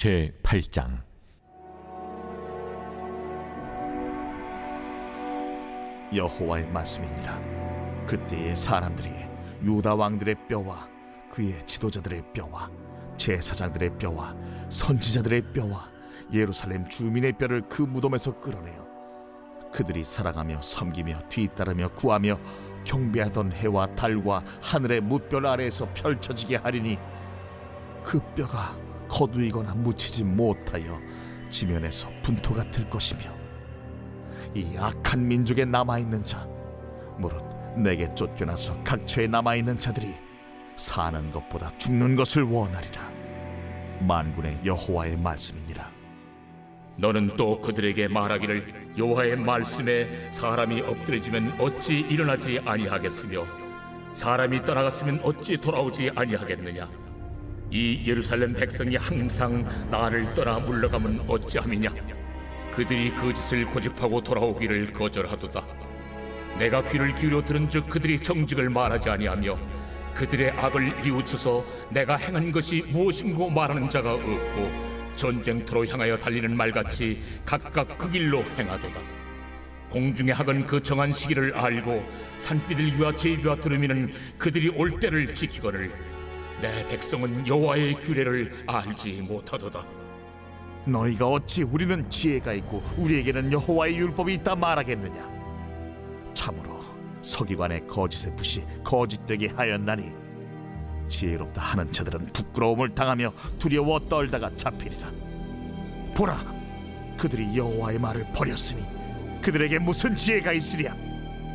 제8장. 여호와의 말씀이니라. 그때의 사람들이 유다 왕들의 뼈와 그의 지도자들의 뼈와 제사장들의 뼈와 선지자들의 뼈와 예루살렘 주민의 뼈를 그 무덤에서 끌어내어 그들이 사랑하며 섬기며 뒤따르며 구하며 경배하던 해와 달과 하늘의 무별 아래에서 펼쳐지게 하리니 그 뼈가 거두이거나 묻히지 못하여 지면에서 분토가 들 것이며 이 악한 민족에 남아있는 자 무릇 내게 쫓겨나서 각처에 남아있는 자들이 사는 것보다 죽는 것을 원하리라. 만군의 여호와의 말씀이니라. 너는 또 그들에게 말하기를 여호와의 말씀에 사람이 엎드려지면 어찌 일어나지 아니하겠으며 사람이 떠나갔으면 어찌 돌아오지 아니하겠느냐. 이 예루살렘 백성이 항상 나를 떠나 물러가면 어찌함이냐. 그들이 그 짓을 고집하고 돌아오기를 거절하도다. 내가 귀를 기울여 들은즉 그들이 정직을 말하지 아니하며 그들의 악을 뉘우쳐서 내가 행한 것이 무엇인고 말하는 자가 없고 전쟁터로 향하여 달리는 말같이 각각 그 길로 행하도다. 공중의 학은 그 정한 시기를 알고 산비들 위와 제비와 두루미는 그들이 올 때를 지키거늘 내 백성은 여호와의 규례를 알지 못하도다. 너희가 어찌 우리는 지혜가 있고 우리에게는 여호와의 율법이 있다 말하겠느냐. 참으로 서기관의 거짓의 붓이 거짓되게 하였나니 지혜롭다 하는 자들은 부끄러움을 당하며 두려워 떨다가 잡히리라. 보라, 그들이 여호와의 말을 버렸으니 그들에게 무슨 지혜가 있으랴.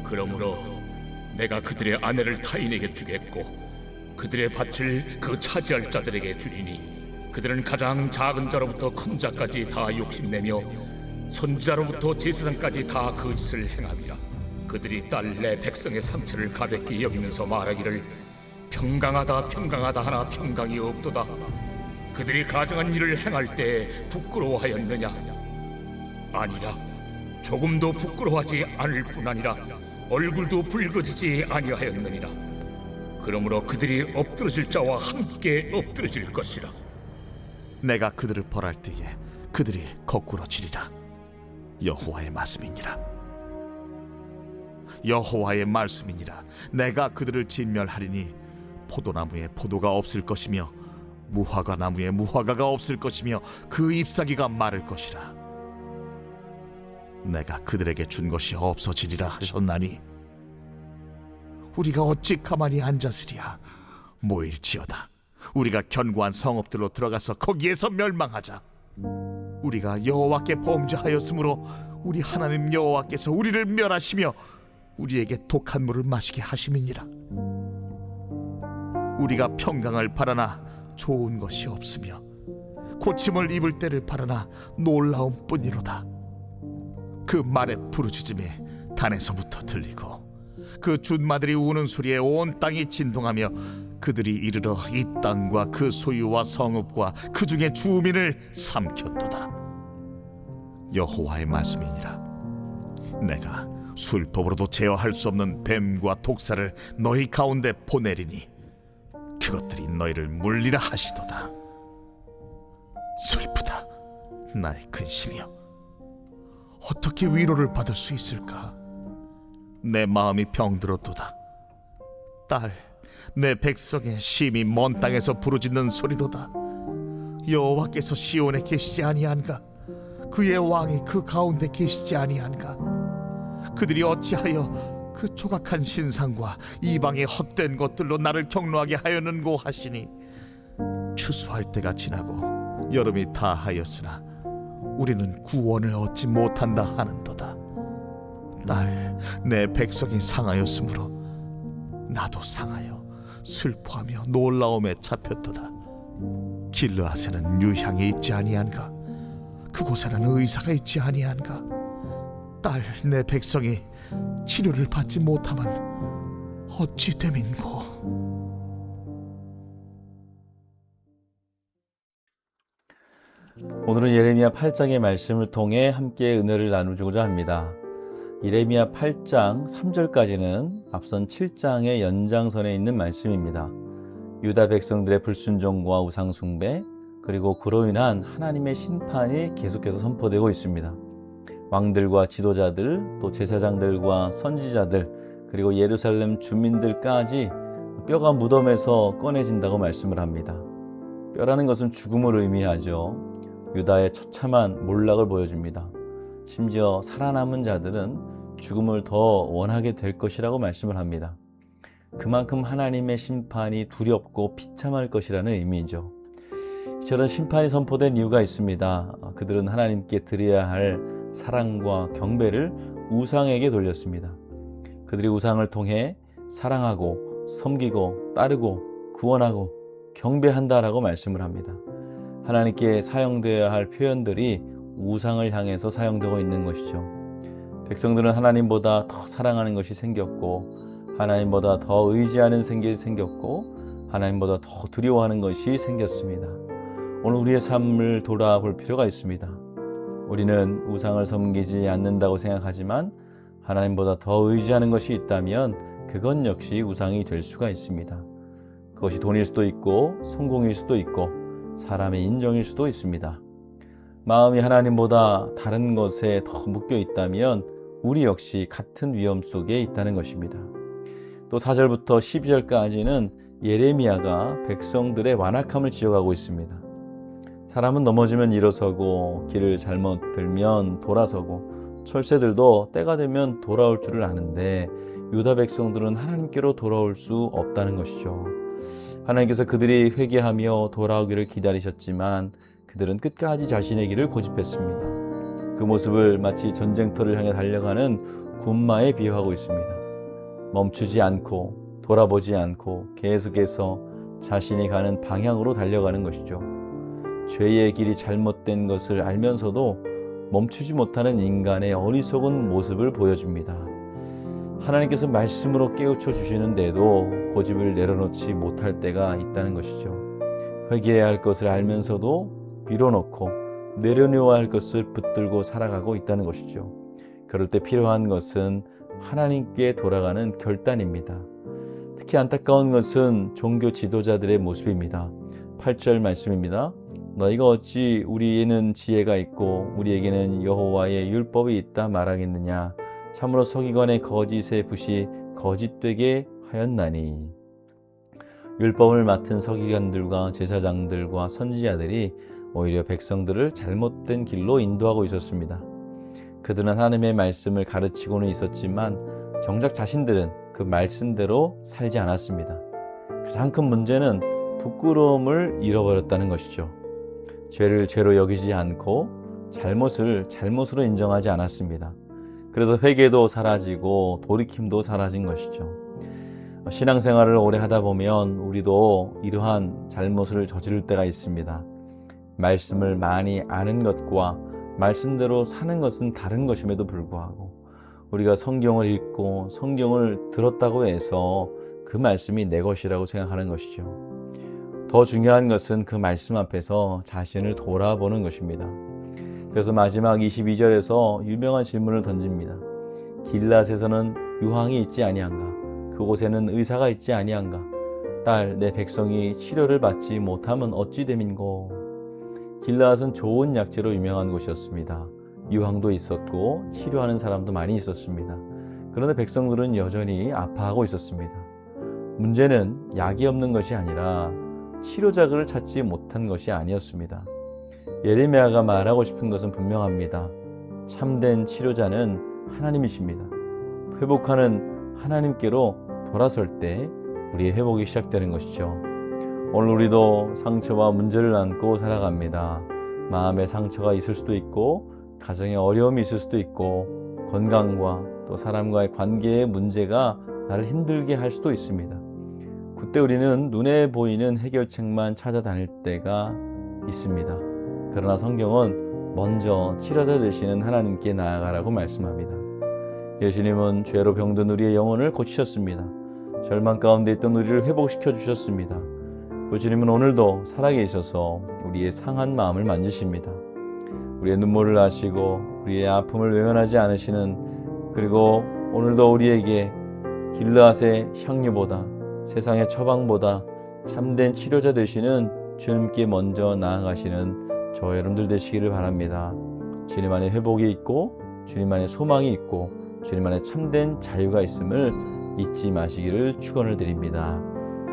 그러므로 내가 그들의 아내를 타인에게 주겠고 그들의 밭을 그 차지할 자들에게 주리니 그들은 가장 작은 자로부터 큰 자까지 다 욕심내며 선지자로부터 제사장까지 다 그 짓을 행함이라. 그들이 딸 내 백성의 상처를 가볍게 여기면서 말하기를 평강하다 평강하다 하나 평강이 없도다. 그들이 가정한 일을 행할 때 부끄러워하였느냐. 아니라 조금도 부끄러워하지 않을 뿐 아니라 얼굴도 붉어지지 아니하였느니라. 그러므로 그들이 엎드러질 자와 함께 엎드러질 것이라. 내가 그들을 벌할 때에 그들이 거꾸로 지리라. 여호와의 말씀이니라. 여호와의 말씀이니라. 내가 그들을 진멸하리니 포도나무에 포도가 없을 것이며 무화과 나무에 무화과가 없을 것이며 그 잎사귀가 마를 것이라. 내가 그들에게 준 것이 없어지리라 하셨나니 우리가 어찌 가만히 앉았으랴. 모일지어다. 우리가 견고한 성읍들로 들어가서 거기에서 멸망하자. 우리가 여호와께 범죄하였으므로 우리 하나님 여호와께서 우리를 멸하시며 우리에게 독한 물을 마시게 하심이니라. 우리가 평강을 바라나 좋은 것이 없으며 고침을 입을 때를 바라나 놀라움 뿐이로다. 그 말의 부르짖음이 단에서부터 들리고 그 준마들이 우는 소리에 온 땅이 진동하며 그들이 이르러 이 땅과 그 소유와 성읍과 그 중에 주민을 삼켰도다. 여호와의 말씀이니라. 내가 술법으로도 제어할 수 없는 뱀과 독사를 너희 가운데 보내리니 그것들이 너희를 물리라 하시도다. 슬프다, 나의 근심이여. 어떻게 위로를 받을 수 있을까? 내 마음이 병들었도다. 딸, 내 백성의 심히 먼 땅에서 부르짖는 소리로다. 여호와께서 시온에 계시지 아니한가? 그의 왕이 그 가운데 계시지 아니한가? 그들이 어찌하여 그 조각한 신상과 이방의 헛된 것들로 나를 경노하게 하였는고 하시니 추수할 때가 지나고 여름이 다하였으나 우리는 구원을 얻지 못한다 하는도다. 딸, 내 백성이 상하였으므로 나도 상하여 슬퍼하며 놀라움에 잡혔도다. 길르앗에는 유향이 있지 아니한가? 그곳에는 의사가 있지 아니한가? 딸, 내 백성이 치료를 받지 못하면 어찌 됨인고? 오늘은 예레미야 8장의 말씀을 통해 함께 은혜를 나누고자 합니다. 예레미야 8장 3절까지는 앞선 7장의 연장선에 있는 말씀입니다. 유다 백성들의 불순종과 우상 숭배, 그리고 그로 인한 하나님의 심판이 계속해서 선포되고 있습니다. 왕들과 지도자들, 또 제사장들과 선지자들, 그리고 예루살렘 주민들까지 뼈가 무덤에서 꺼내진다고 말씀을 합니다. 뼈라는 것은 죽음을 의미하죠. 유다의 처참한 몰락을 보여줍니다. 심지어 살아남은 자들은 죽음을 더 원하게 될 것이라고 말씀을 합니다. 그만큼 하나님의 심판이 두렵고 비참할 것이라는 의미이죠. 저런 심판이 선포된 이유가 있습니다. 그들은 하나님께 드려야 할 사랑과 경배를 우상에게 돌렸습니다. 그들이 우상을 통해 사랑하고 섬기고 따르고 구원하고 경배한다라고 말씀을 합니다. 하나님께 사용되어야 할 표현들이 우상을 향해서 사용되고 있는 것이죠. 백성들은 하나님보다 더 사랑하는 것이 생겼고, 하나님보다 더 의지하는 생각이 생겼고, 하나님보다 더 두려워하는 것이 생겼습니다. 오늘 우리의 삶을 돌아볼 필요가 있습니다. 우리는 우상을 섬기지 않는다고 생각하지만 하나님보다 더 의지하는 것이 있다면 그건 역시 우상이 될 수가 있습니다. 그것이 돈일 수도 있고 성공일 수도 있고 사람의 인정일 수도 있습니다. 마음이 하나님보다 다른 것에 더 묶여 있다면 우리 역시 같은 위험 속에 있다는 것입니다. 또 4절부터 12절까지는 예레미야가 백성들의 완악함을 지적하고 있습니다. 사람은 넘어지면 일어서고 길을 잘못 들면 돌아서고 철새들도 때가 되면 돌아올 줄을 아는데 유다 백성들은 하나님께로 돌아올 수 없다는 것이죠. 하나님께서 그들이 회개하며 돌아오기를 기다리셨지만 그들은 끝까지 자신의 길을 고집했습니다. 그 모습을 마치 전쟁터를 향해 달려가는 군마에 비유하고 있습니다. 멈추지 않고 돌아보지 않고 계속해서 자신이 가는 방향으로 달려가는 것이죠. 죄의 길이 잘못된 것을 알면서도 멈추지 못하는 인간의 어리석은 모습을 보여줍니다. 하나님께서 말씀으로 깨우쳐 주시는데도 고집을 내려놓지 못할 때가 있다는 것이죠. 회개해야 할 것을 알면서도 밀어놓고 내려놓아야 할 것을 붙들고 살아가고 있다는 것이죠. 그럴 때 필요한 것은 하나님께 돌아가는 결단입니다. 특히 안타까운 것은 종교 지도자들의 모습입니다. 8절 말씀입니다. 너희가 어찌 우리에는 지혜가 있고 우리에게는 여호와의 율법이 있다 말하겠느냐. 참으로 서기관의 거짓의 붓이 거짓되게 하였나니. 율법을 맡은 서기관들과 제사장들과 선지자들이 오히려 백성들을 잘못된 길로 인도하고 있었습니다. 그들은 하나님의 말씀을 가르치고는 있었지만 정작 자신들은 그 말씀대로 살지 않았습니다. 가장 큰 문제는 부끄러움을 잃어버렸다는 것이죠. 죄를 죄로 여기지 않고 잘못을 잘못으로 인정하지 않았습니다. 그래서 회개도 사라지고 돌이킴도 사라진 것이죠. 신앙생활을 오래 하다 보면 우리도 이러한 잘못을 저지를 때가 있습니다. 말씀을 많이 아는 것과 말씀대로 사는 것은 다른 것임에도 불구하고 우리가 성경을 읽고 성경을 들었다고 해서 그 말씀이 내 것이라고 생각하는 것이죠. 더 중요한 것은 그 말씀 앞에서 자신을 돌아보는 것입니다. 그래서 마지막 22절에서 유명한 질문을 던집니다. 길앗에서는 유황이 있지 아니한가? 그곳에는 의사가 있지 아니한가? 딸, 내 백성이 치료를 받지 못하면 어찌 됨인고? 길앗은 좋은 약재로 유명한 곳이었습니다. 유황도 있었고 치료하는 사람도 많이 있었습니다. 그런데 백성들은 여전히 아파하고 있었습니다. 문제는 약이 없는 것이 아니라 치료작을 찾지 못한 것이 아니었습니다. 예레미야가 말하고 싶은 것은 분명합니다. 참된 치료자는 하나님이십니다. 회복하는 하나님께로 돌아설 때 우리의 회복이 시작되는 것이죠. 오늘 우리도 상처와 문제를 안고 살아갑니다. 마음의 상처가 있을 수도 있고 가정에 어려움이 있을 수도 있고 건강과 또 사람과의 관계의 문제가 나를 힘들게 할 수도 있습니다. 그때 우리는 눈에 보이는 해결책만 찾아다닐 때가 있습니다. 그러나 성경은 먼저 치료자 되시는 하나님께 나아가라고 말씀합니다. 예수님은 죄로 병든 우리의 영혼을 고치셨습니다. 절망 가운데 있던 우리를 회복시켜 주셨습니다. 그 주님은 오늘도 살아계셔서 우리의 상한 마음을 만지십니다. 우리의 눈물을 아시고 우리의 아픔을 외면하지 않으시는, 그리고 오늘도 우리에게 길르앗의 향유보다 세상의 처방보다 참된 치료자 되시는 주님께 먼저 나아가시는 저 여러분들 되시기를 바랍니다. 주님 안에 회복이 있고 주님 안에 소망이 있고 주님 안에 참된 자유가 있음을 잊지 마시기를 축원을 드립니다.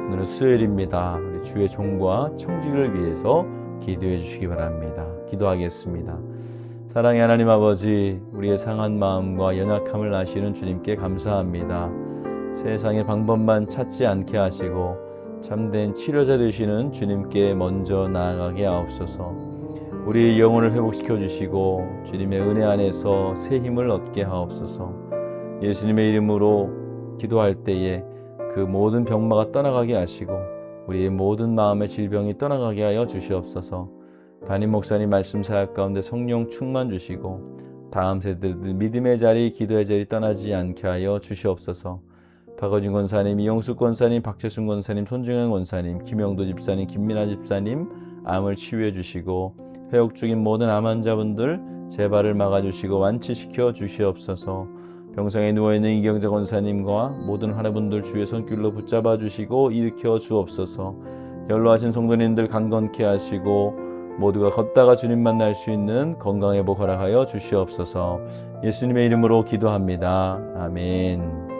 오늘은 수요일입니다. 우리 주의 종과 청지기를 위해서 기도해 주시기 바랍니다. 기도하겠습니다. 사랑의 하나님 아버지, 우리의 상한 마음과 연약함을 아시는 주님께 감사합니다. 세상의 방법만 찾지 않게 하시고 참된 치료자 되시는 주님께 먼저 나아가게 하옵소서. 우리의 영혼을 회복시켜 주시고 주님의 은혜 안에서 새 힘을 얻게 하옵소서. 예수님의 이름으로 기도할 때에 그 모든 병마가 떠나가게 하시고 우리의 모든 마음의 질병이 떠나가게 하여 주시옵소서. 담임 목사님 말씀 사역 가운데 성령 충만 주시고 다음 세대들 믿음의 자리, 기도의 자리 떠나지 않게 하여 주시옵소서. 박어진 권사님, 이용숙 권사님, 박재순 권사님, 손중현 권사님, 김영도 집사님, 김민아 집사님 암을 치유해 주시고 회복 중인 모든 암 환자분들 재발을 막아주시고 완치시켜 주시옵소서. 병상에 누워있는 이경자 권사님과 모든 환우분들 주의 손길로 붙잡아 주시고 일으켜 주옵소서. 연로하신 성도님들 강건케 하시고 모두가 걷다가 주님 만날 수 있는 건강 회복 허락하여 주시옵소서. 예수님의 이름으로 기도합니다. 아멘.